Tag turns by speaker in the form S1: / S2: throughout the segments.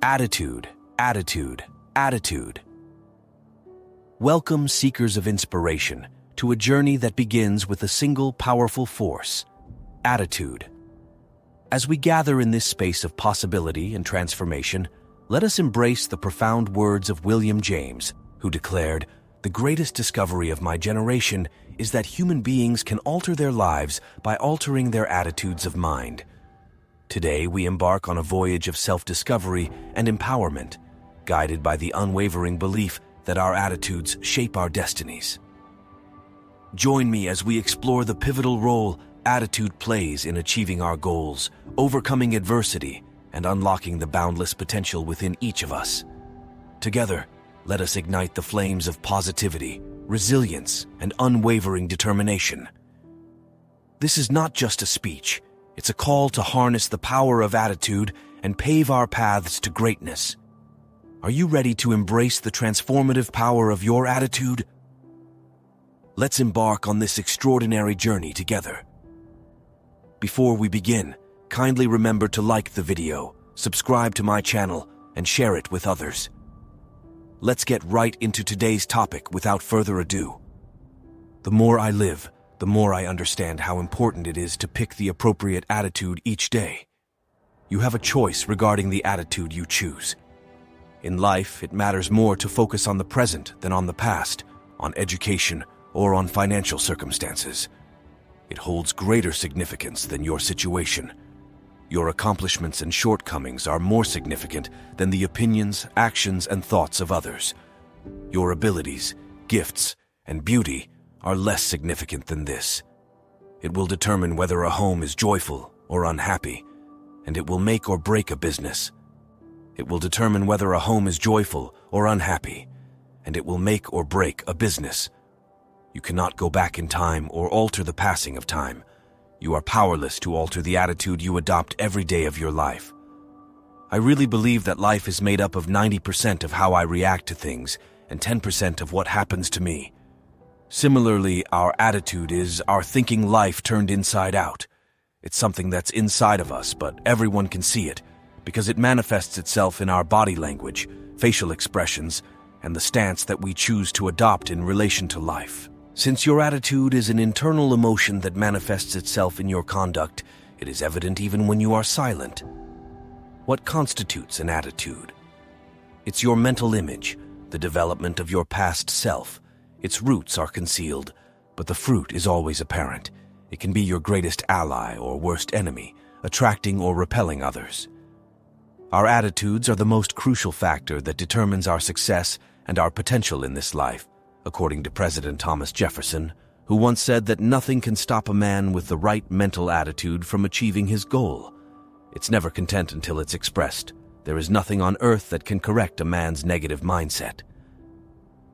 S1: Attitude, attitude, attitude. Welcome, seekers of inspiration, to a journey that begins with a single powerful force: attitude. As we gather in this space of possibility and transformation, let us embrace the profound words of William James, who declared, "The greatest discovery of my generation is that human beings can alter their lives by altering their attitudes of mind." Today, we embark on a voyage of self-discovery and empowerment, guided by the unwavering belief that our attitudes shape our destinies. Join me as we explore the pivotal role attitude plays in achieving our goals, overcoming adversity, and unlocking the boundless potential within each of us. Together, let us ignite the flames of positivity, resilience, and unwavering determination. This is not just a speech. It's a call to harness the power of attitude and pave our paths to greatness. Are you ready to embrace the transformative power of your attitude? Let's embark on this extraordinary journey together. Before we begin, kindly remember to like the video, subscribe to my channel, and share it with others. Let's get right into today's topic without further ado. The more I live, the more I understand how important it is to pick the appropriate attitude each day. You have a choice regarding the attitude you choose. In life, it matters more to focus on the present than on the past, on education, or on financial circumstances. It holds greater significance than your situation. Your accomplishments and shortcomings are more significant than the opinions, actions, and thoughts of others. Your abilities, gifts, and beauty are less significant than this. It will determine whether a home is joyful or unhappy, and it will make or break a business. It will determine whether a home is joyful or unhappy, and it will make or break a business. You cannot go back in time or alter the passing of time. You are powerless to alter the attitude you adopt every day of your life. I really believe that life is made up of 90% of how I react to things and 10% of what happens to me. Similarly, our attitude is our thinking life turned inside out. It's something that's inside of us, but everyone can see it because it manifests itself in our body language, facial expressions, and the stance that we choose to adopt in relation to life. Since your attitude is an internal emotion that manifests itself in your conduct, it is evident even when you are silent. What constitutes an attitude? It's your mental image, the development of your past self. Its roots are concealed, but the fruit is always apparent. It can be your greatest ally or worst enemy, attracting or repelling others. Our attitudes are the most crucial factor that determines our success and our potential in this life, according to President Thomas Jefferson, who once said that nothing can stop a man with the right mental attitude from achieving his goal. It's never content until it's expressed. There is nothing on earth that can correct a man's negative mindset.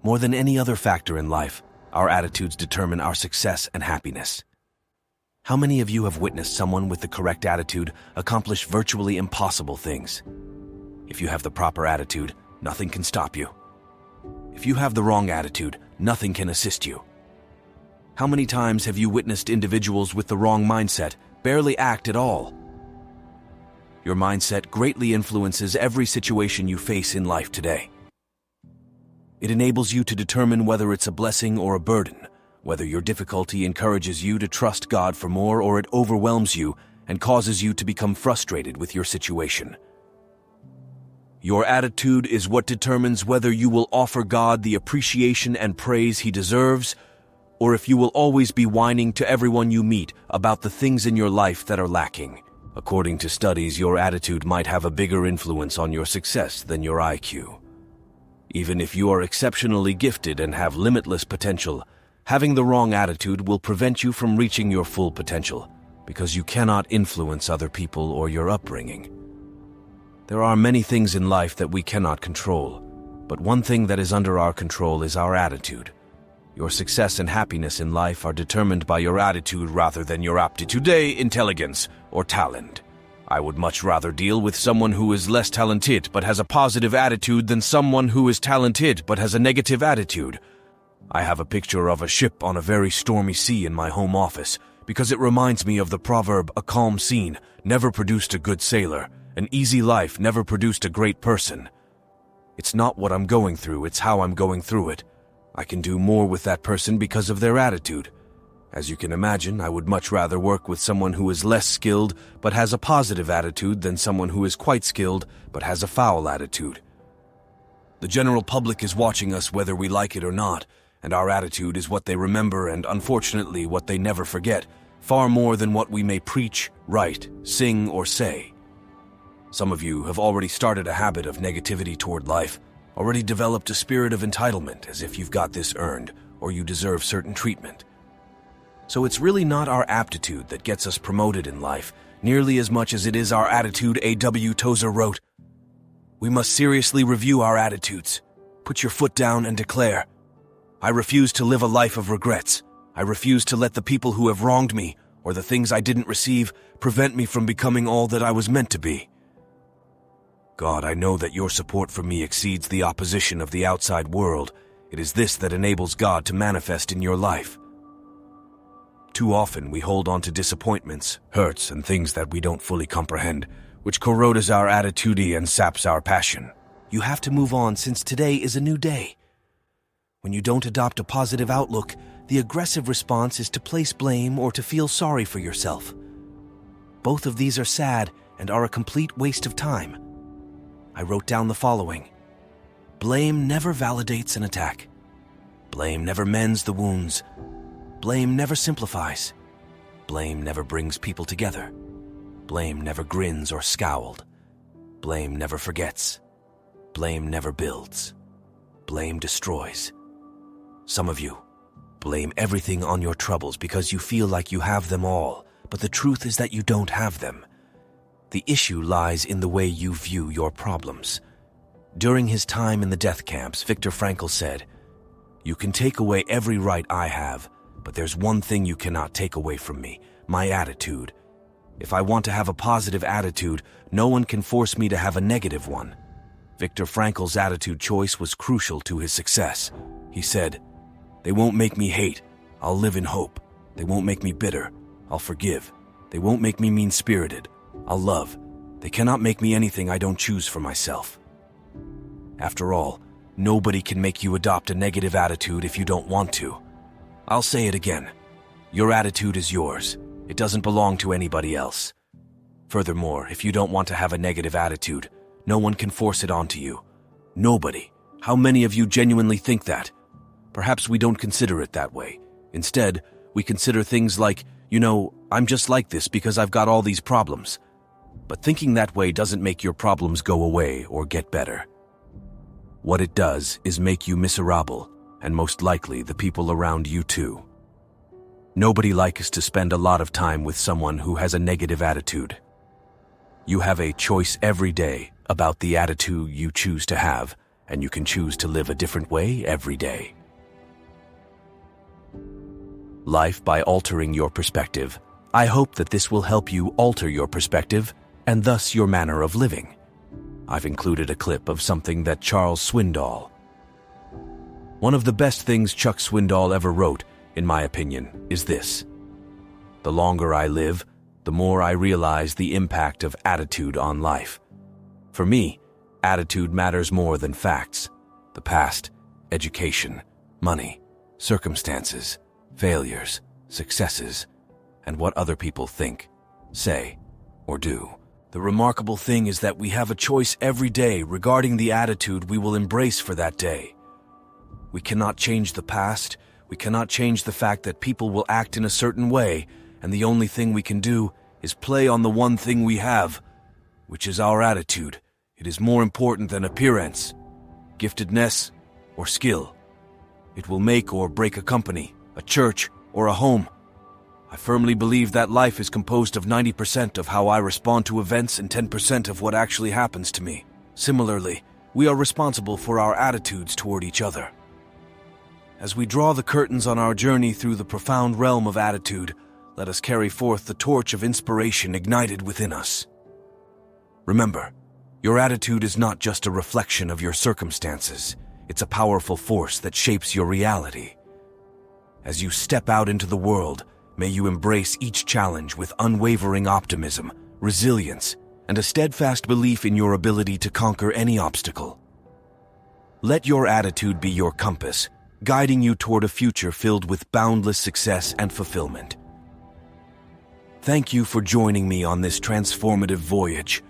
S1: More than any other factor in life, our attitudes determine our success and happiness. How many of you have witnessed someone with the correct attitude accomplish virtually impossible things? If you have the proper attitude, nothing can stop you. If you have the wrong attitude, nothing can assist you. How many times have you witnessed individuals with the wrong mindset barely act at all? Your mindset greatly influences every situation you face in life today. It enables you to determine whether it's a blessing or a burden, whether your difficulty encourages you to trust God for more or it overwhelms you and causes you to become frustrated with your situation. Your attitude is what determines whether you will offer God the appreciation and praise He deserves, or if you will always be whining to everyone you meet about the things in your life that are lacking. According to studies, your attitude might have a bigger influence on your success than your IQ. Even if you are exceptionally gifted and have limitless potential, having the wrong attitude will prevent you from reaching your full potential because you cannot influence other people or your upbringing. There are many things in life that we cannot control, but one thing that is under our control is our attitude. Your success and happiness in life are determined by your attitude rather than your aptitude, intelligence, or talent. I would much rather deal with someone who is less talented but has a positive attitude than someone who is talented but has a negative attitude. I have a picture of a ship on a very stormy sea in my home office because it reminds me of the proverb, "A calm scene never produced a good sailor," An easy life never produced a great person. It's not what I'm going through, it's how I'm going through it. I can do more with that person because of their attitude. As you can imagine, I would much rather work with someone who is less skilled but has a positive attitude than someone who is quite skilled but has a foul attitude. The general public is watching us whether we like it or not, and our attitude is what they remember and, unfortunately, what they never forget, far more than what we may preach, write, sing, or say. Some of you have already started a habit of negativity toward life, already developed a spirit of entitlement as if you've got this earned or you deserve certain treatment. So it's really not our aptitude that gets us promoted in life, nearly as much as it is our attitude. A.W. Tozer wrote, "We must seriously review our attitudes. Put your foot down and declare, I refuse to live a life of regrets. I refuse to let the people who have wronged me, or the things I didn't receive, prevent me from becoming all that I was meant to be. God, I know that your support for me exceeds the opposition of the outside world. It is this that enables God to manifest in your life." Too often we hold on to disappointments, hurts, and things that we don't fully comprehend, which corrodes our attitude and saps our passion. You have to move on since today is a new day. When you don't adopt a positive outlook, the aggressive response is to place blame or to feel sorry for yourself. Both of these are sad and are a complete waste of time. I wrote down the following. Blame never validates an attack. Blame never mends the wounds. Blame never simplifies. Blame never brings people together. Blame never grins or scowled. Blame never forgets. Blame never builds. Blame destroys. Some of you blame everything on your troubles because you feel like you have them all, but the truth is that you don't have them. The issue lies in the way you view your problems. During his time in the death camps, Viktor Frankl said, "You can take away every right I have, but there's one thing you cannot take away from me, my attitude. If I want to have a positive attitude, no one can force me to have a negative one." Viktor Frankl's attitude choice was crucial to his success. He said, "They won't make me hate. I'll live in hope. They won't make me bitter. I'll forgive. They won't make me mean-spirited. I'll love. They cannot make me anything I don't choose for myself." After all, nobody can make you adopt a negative attitude if you don't want to. I'll say it again. Your attitude is yours. It doesn't belong to anybody else. Furthermore, if you don't want to have a negative attitude, no one can force it onto you. Nobody. How many of you genuinely think that? Perhaps we don't consider it that way. Instead, we consider things like, I'm just like this because I've got all these problems. But thinking that way doesn't make your problems go away or get better. What it does is make you miserable, and most likely the people around you too. Nobody likes to spend a lot of time with someone who has a negative attitude. You have a choice every day about the attitude you choose to have, and you can choose to live a different way every day. Life by altering your perspective. I hope that this will help you alter your perspective and thus your manner of living. I've included a clip of something that Charles Swindoll. One of the best things Chuck Swindoll ever wrote, in my opinion, is this: "The longer I live, the more I realize the impact of attitude on life. For me, attitude matters more than facts. The past, education, money, circumstances, failures, successes, and what other people think, say, or do. The remarkable thing is that we have a choice every day regarding the attitude we will embrace for that day. We cannot change the past, we cannot change the fact that people will act in a certain way, and the only thing we can do is play on the one thing we have, which is our attitude. It is more important than appearance, giftedness, or skill. It will make or break a company, a church, or a home. I firmly believe that life is composed of 90% of how I respond to events and 10% of what actually happens to me. Similarly, we are responsible for our attitudes toward each other. As we draw the curtains on our journey through the profound realm of attitude, let us carry forth the torch of inspiration ignited within us. Remember, your attitude is not just a reflection of your circumstances. It's a powerful force that shapes your reality. As you step out into the world, may you embrace each challenge with unwavering optimism, resilience, and a steadfast belief in your ability to conquer any obstacle. Let your attitude be your compass, guiding you toward a future filled with boundless success and fulfillment. Thank you for joining me on this transformative voyage.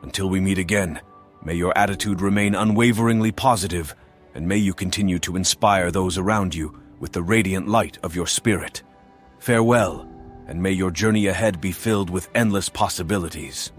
S1: Until we meet again, may your attitude remain unwaveringly positive, and may you continue to inspire those around you with the radiant light of your spirit. Farewell, and may your journey ahead be filled with endless possibilities.